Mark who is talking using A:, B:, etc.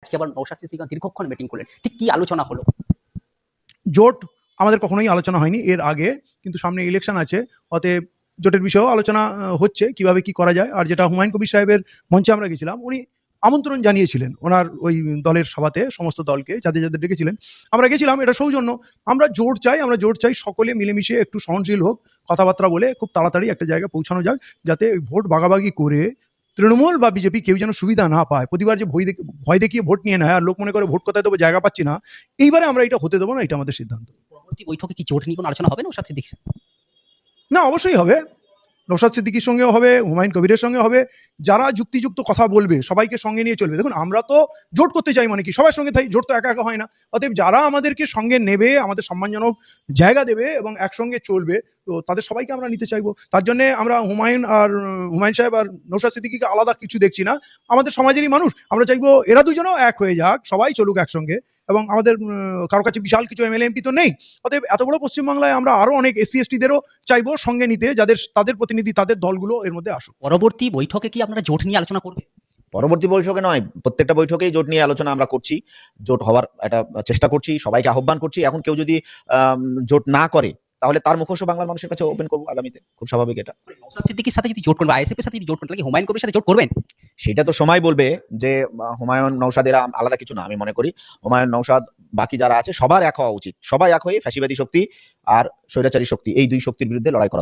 A: আজকে আবার নওশাদ সিদ্দিকী দীর্ঘক্ষণ মিটিং করলেন, ঠিক কি আলোচনা হলো?
B: জোট আমাদের কখনোই আলোচনা হয়নি এর আগে, কিন্তু সামনে ইলেকশন আছে, অতএব জোটের বিষয়েও আলোচনা হচ্ছে কিভাবে কি করা যায়। আর যেটা হুমায়ুন কবির সাহেবের মঞ্চে আমরা গেছিলাম, উনি আমন্ত্রণ জানিয়েছিলেন ওনার ওই দলের সভাতে সমস্ত দলকে, যাদের যাদের ডেকেছিলেন আমরা গেছিলাম। এটা সৌজন্য, আমরা জোট চাই সকলে মিলেমিশে একটু সহনশীল হোক, কথাবার্তা বলে খুব তাড়াতাড়ি একটা জায়গায় পৌঁছানো যাক, যাতে ভোট ভাগাভাগি করে তৃণমূল বা বিজেপি কেউ যেন সুবিধা না পায়। প্রতিবার যে ভয় দেখিয়ে ভোট নিয়ে নেয় আর লোক মনে করে ভোট কোথায় দেবো জায়গা পাচ্ছি না, এইবারে আমরা এটা হতে দেবো না, এটা আমাদের সিদ্ধান্ত।
A: পরবর্তী বৈঠকে কি জোট নিয়ে কোনো আলোচনা হবে নওশাদ সিদ্দিকী?
B: না, অবশ্যই হবে। নওশাদ সিদ্দিকীর সঙ্গেও হবে, হুমায়ুন কবিরের সঙ্গে হবে। যারা যুক্তিযুক্ত কথা বলবে সবাইকে সঙ্গে নিয়ে চলবে। দেখুন, আমরা তো জোট করতে চাই মানে কি সবার সঙ্গে তাই, জোট তো একা একা হয় না। অতএব যারা আমাদেরকে সঙ্গে নেবে, আমাদের সম্মানজনক জায়গা দেবে এবং একসঙ্গে চলবে, তো তাদের সবাইকে আমরা নিতে চাইবো। তার জন্য আমরা হুমায়ুন সাহেব আর নওশাদ সিদ্দিকীকে আলাদা কিছু দেখছি না। আমাদের সমাজেরই মানুষ, আমরা চাইবো এরা দুজনেও এক হয়ে যাক, সবাই চলুক একসঙ্গে। এবং আমাদের কারো কাছে বিশাল কিছু এমএলএ এমপি তো নেই। অতএব এত বড় পশ্চিমবাংলায় আমরা আরো অনেক এসসি এসটিদেরও চাইবো সঙ্গে নিতে, তাদের প্রতিনিধি, তাদের দলগুলো এর মধ্যে আসুক।
A: পরবর্তী বৈঠকে কি আপনারা জোট নিয়ে আলোচনা করবেন?
C: পরবর্তী বৈঠকে নয়, প্রত্যেকটা বৈঠকেই জোট নিয়ে আলোচনা আমরা করছি, জোট হওয়ার একটা চেষ্টা করছি, সবাইকে আহ্বান করছি। এখন কেউ যদি জোট না করে তাহলে তার মুখোশ বাংলার মানুষের কাছে ওপেন করবো আগামীতে, খুব স্বাভাবিক এটা।
A: নওশাদ সিদ্দিকীর সাথে যদি জোট করবে, আইএসএফ এর সাথে যদি জোট করবে, তাহলে কি হুমায়ুন কবির সাথে জোট করবেন?
C: সেটা তো সময় বলবে যে হুমায়ুন নওশাদেরা আলাদা কিছু না। আমি মনে করি হুমায়ুন নওশাদ বাকি যারা আছে সবার এক হওয়া উচিত, সবাই এক হয়ে ফ্যাসিবাদী শক্তি আর স্বৈরাচারী শক্তি, এই দুই শক্তির বিরুদ্ধে লড়াই করা।